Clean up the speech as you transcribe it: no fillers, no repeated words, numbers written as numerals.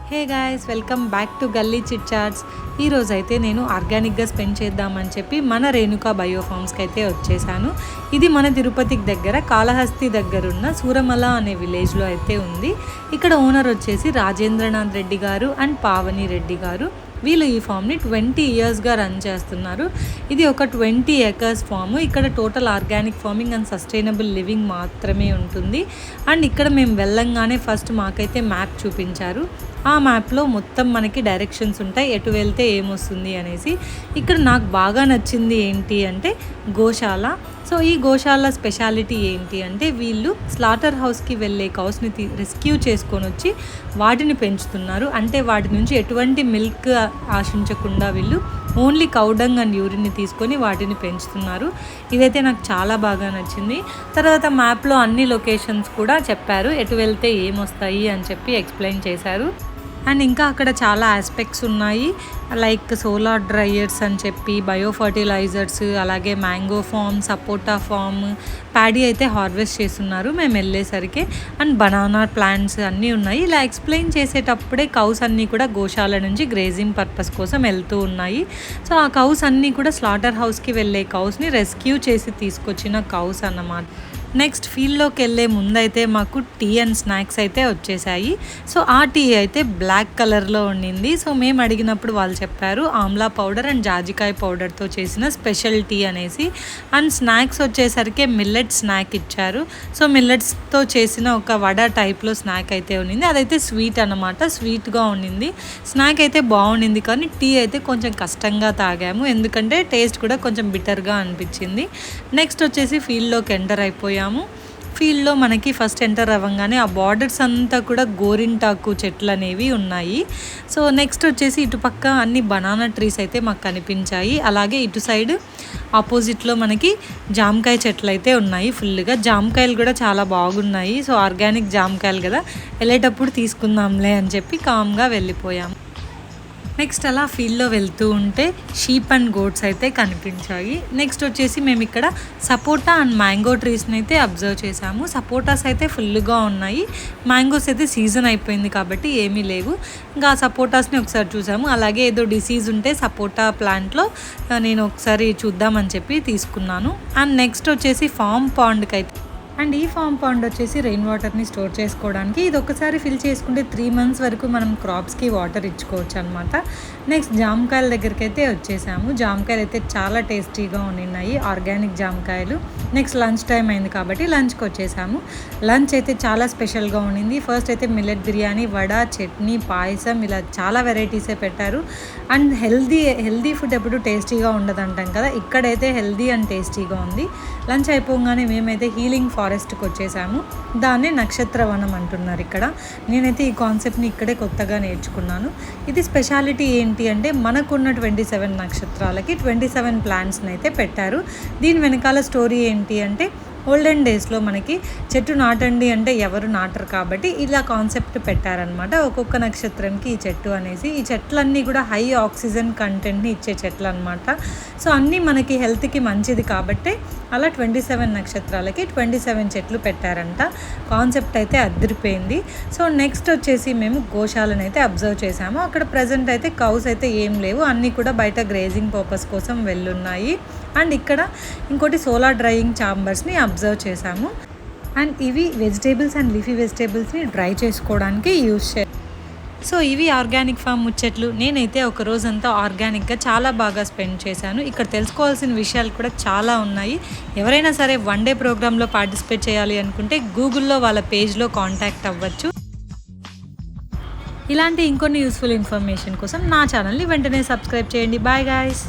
Hey guys, welcome back to గల్లీ chit charts. ఈరోజైతే నేను ఆర్గానిక్గా స్పెండ్ చేద్దామని చెప్పి మన రేణుకా బయోఫార్మ్స్కి అయితే వచ్చేసాను. ఇది మన తిరుపతికి దగ్గర కాళహస్తి దగ్గరున్న సూరమల అనే విలేజ్లో అయితే ఉంది. ఇక్కడ ఓనర్ వచ్చేసి రాజేంద్రనాథ్ రెడ్డి గారు అండ్ పావని రెడ్డి గారు. వీళ్ళు ఈ ఫామ్ని 20 ఇయర్స్గా రన్ చేస్తున్నారు. ఇది ఒక 20 acres ఫామ్. ఇక్కడ total organic farming and sustainable living మాత్రమే ఉంటుంది. అండ్ ఇక్కడ మేము వెళ్ళంగానే ఫస్ట్ మాకైతే మ్యాప్ చూపించారు. ఆ మ్యాప్లో మొత్తం మనకి డైరెక్షన్స్ ఉంటాయి, ఎటు వెళ్తే ఏమొస్తుంది అనేసి. ఇక్కడ నాకు బాగా నచ్చింది ఏంటి అంటే గోశాల. సో ఈ గోశాల స్పెషాలిటీ ఏంటి అంటే వీళ్ళు స్లాటర్ హౌస్కి వెళ్ళే కౌస్ని రెస్క్యూ చేసుకొని వచ్చి వాటిని పెంచుతున్నారు. అంటే వాటి నుంచి ఎటువంటి మిల్క్ ఆశించకుండా వీళ్ళు ఓన్లీ కౌడంగ్ అండ్ యూరిన్ని తీసుకొని వాటిని పెంచుతున్నారు. ఇదైతే నాకు చాలా బాగా నచ్చింది. తర్వాత మ్యాప్లో అన్ని లొకేషన్స్ కూడా చెప్పారు, ఎటు వెళ్తే ఏమొస్తాయి అని చెప్పి ఎక్స్ప్లెయిన్ చేశారు. అండ్ ఇంకా అక్కడ చాలా ఆస్పెక్ట్స్ ఉన్నాయి, లైక్ సోలార్ డ్రైయర్స్ అని చెప్పి, బయో ఫర్టిలైజర్స్, అలాగే మ్యాంగో ఫామ్, సపోటా ఫామ్, ప్యాడీ అయితే హార్వెస్ట్ చేస్తున్నారు మేము వెళ్ళేసరికి. అండ్ బనానా ప్లాంట్స్ అన్నీ ఉన్నాయి. ఇలా ఎక్స్ప్లెయిన్ చేసేటప్పుడే కౌస్ అన్నీ కూడా గోశాల నుంచి గ్రేజింగ్ పర్పస్ కోసం వెళ్తూ ఉన్నాయి. సో ఆ కౌస్ అన్నీ కూడా స్లాటర్ హౌస్కి వెళ్ళే కౌస్ని రెస్క్యూ చేసి తీసుకొచ్చిన కౌస్ అన్నమాట. నెక్స్ట్ ఫీల్డ్లోకి వెళ్ళే ముందైతే మాకు టీ అండ్ స్నాక్స్ అయితే వచ్చేసాయి. సో ఆ టీ అయితే బ్లాక్ కలర్లో ఉండింది. సో మేము అడిగినప్పుడు వాళ్ళు చెప్పారు ఆమ్లా పౌడర్ అండ్ జాజికాయ పౌడర్తో చేసిన స్పెషల్ టీ అనేసి. అండ్ స్నాక్స్ వచ్చేసరికి మిల్లెట్ స్నాక్ ఇచ్చారు. సో మిల్లెట్స్తో చేసిన ఒక వడ టైప్లో స్నాక్ అయితే ఉండింది. అదైతే స్వీట్ అన్నమాట, స్వీట్గా ఉండింది. స్నాక్ అయితే బాగుండింది, కానీ టీ అయితే కొంచెం కష్టంగా తాగాము, ఎందుకంటే టేస్ట్ కూడా కొంచెం బిటర్గా అనిపించింది. నెక్స్ట్ వచ్చేసి ఫీల్డ్లోకి ఎంటర్ అయిపోయాము. ఫీల్డ్లో మనకి ఫస్ట్ ఎంటర్ అవ్వగానే ఆ బార్డర్స్ అంతా కూడా గోరింటాకు చెట్లు అనేవి ఉన్నాయి. సో నెక్స్ట్ వచ్చేసి ఇటుపక్క అన్ని బనానా ట్రీస్ అయితే మాకు కనిపించాయి. అలాగే ఇటు సైడ్ ఆపోజిట్లో మనకి జామకాయ చెట్లు అయితే ఉన్నాయి ఫుల్గా. జామకాయలు కూడా చాలా బాగున్నాయి. సో ఆర్గానిక్ జామకాయలు కదా, వెళ్ళేటప్పుడు తీసుకుందాంలే అని చెప్పి కామ్గా వెళ్ళిపోయాము. నెక్స్ట్ అలా ఫీల్డ్లో వెళ్తూ ఉంటే షీప్ అండ్ గోట్స్ అయితే కనిపించాయి. నెక్స్ట్ వచ్చేసి మేము ఇక్కడ సపోటా అండ్ మ్యాంగో ట్రీస్ని అయితే అబ్జర్వ్ చేసాము. సపోటాస్ అయితే ఫుల్గా ఉన్నాయి, మ్యాంగోస్ అయితే సీజన్ అయిపోయింది కాబట్టి ఏమీ లేవు. ఇంకా ఆ సపోటాస్ని ఒకసారి చూసాము. అలాగే ఏదో డిసీజ్ ఉంటే సపోటా ప్లాంట్లో నేను ఒకసారి చూద్దామని చెప్పి తీసుకున్నాను. అండ్ నెక్స్ట్ వచ్చేసి ఫామ్ పాండ్కి అయితే, అండ్ ఈ ఫామ్ పాండ్ వచ్చేసి రెయిన్ వాటర్ని స్టోర్ చేసుకోవడానికి. ఇది ఒకసారి ఫిల్ చేసుకుంటే 3 months వరకు మనం క్రాప్స్కి వాటర్ ఇచ్చుకోవచ్చు అనమాట. నెక్స్ట్ జామకాయల దగ్గరికి అయితే వచ్చేసాము. జామకాయలు అయితే చాలా టేస్టీగా ఉన్నాయి, ఆర్గానిక్ జామకాయలు. నెక్స్ట్ లంచ్ టైం అయింది కాబట్టి లంచ్కి వచ్చేసాము. లంచ్ అయితే చాలా స్పెషల్గా ఉండింది. ఫస్ట్ అయితే మిల్లెట్ బిర్యానీ, వడ, చట్నీ, పాయసం, ఇలా చాలా వెరైటీసే పెట్టారు. అండ్ హెల్దీ ఫుడ్ ఎప్పుడు టేస్టీగా ఉండదంటాం కదా, ఇక్కడైతే హెల్దీ అండ్ టేస్టీగా ఉంది. లంచ్ అయిపోగానే మేమైతే హీలింగ్ ఫారెస్ట్కి వచ్చేసాము. దాన్నే నక్షత్రవనం అంటున్నారు ఇక్కడ. నేనైతే ఈ కాన్సెప్ట్ని ఇక్కడే కొత్తగా నేర్చుకున్నాను. ఇది స్పెషాలిటీ ఏంటి అంటే మనకున్న 27 నక్షత్రాలకి 27 ప్లాంట్స్ని అయితే పెట్టారు. దీని వెనకాల స్టోరీ ఏంటి అంటే ఓల్డెన్ డేస్లో మనకి చెట్టు నాటండి అంటే ఎవరు నాటరు కాబట్టి ఇలా కాన్సెప్ట్ పెట్టారనమాట. ఒక్కొక్క నక్షత్రంకి ఈ చెట్టు అనేసి. ఈ చెట్లన్నీ కూడా హై ఆక్సిజన్ కంటెంట్ని ఇచ్చే చెట్లు అనమాట. సో అన్నీ మనకి హెల్త్కి మంచిది కాబట్టి అలా 27 నక్షత్రాలకి 27 చెట్లు పెట్టారంట. కాన్సెప్ట్ అయితే అదిరిపోయింది. సో నెక్స్ట్ వచ్చేసి మేము గోశాలను అయితే అబ్జర్వ్ చేసాము. అక్కడ ప్రజెంట్ అయితే కౌస్ అయితే ఏం లేవు, అన్నీ కూడా బయట గ్రేజింగ్ పర్పస్ కోసం వెళ్ళున్నాయి. అండ్ ఇక్కడ ఇంకోటి సోలార్ డ్రైయింగ్ ఛాంబర్స్ని అబ్జర్వ్ చేసాము. అండ్ ఇవి వెజిటేబుల్స్ అండ్ లీఫీ వెజిటేబుల్స్ని డ్రై చేసుకోవడానికి యూజ్ సో ఇవి ఆర్గానిక్ ఫామ్ ముచ్చట్లు. నేనైతే ఒక రోజంతా ఆర్గానిక్గా చాలా బాగా స్పెండ్ చేశాను. ఇక్కడ తెలుసుకోవాల్సిన విషయాలు కూడా చాలా ఉన్నాయి. ఎవరైనా సరే 1 day ప్రోగ్రాంలో పార్టిసిపేట్ చేయాలి అనుకుంటే గూగుల్లో వాళ్ళ పేజ్లో కాంటాక్ట్ అవ్వచ్చు. ఇలాంటి ఇంకొన్ని యూస్ఫుల్ ఇన్ఫర్మేషన్ కోసం నా ఛానల్ని వెంటనే సబ్స్క్రైబ్ చేయండి. Bye guys.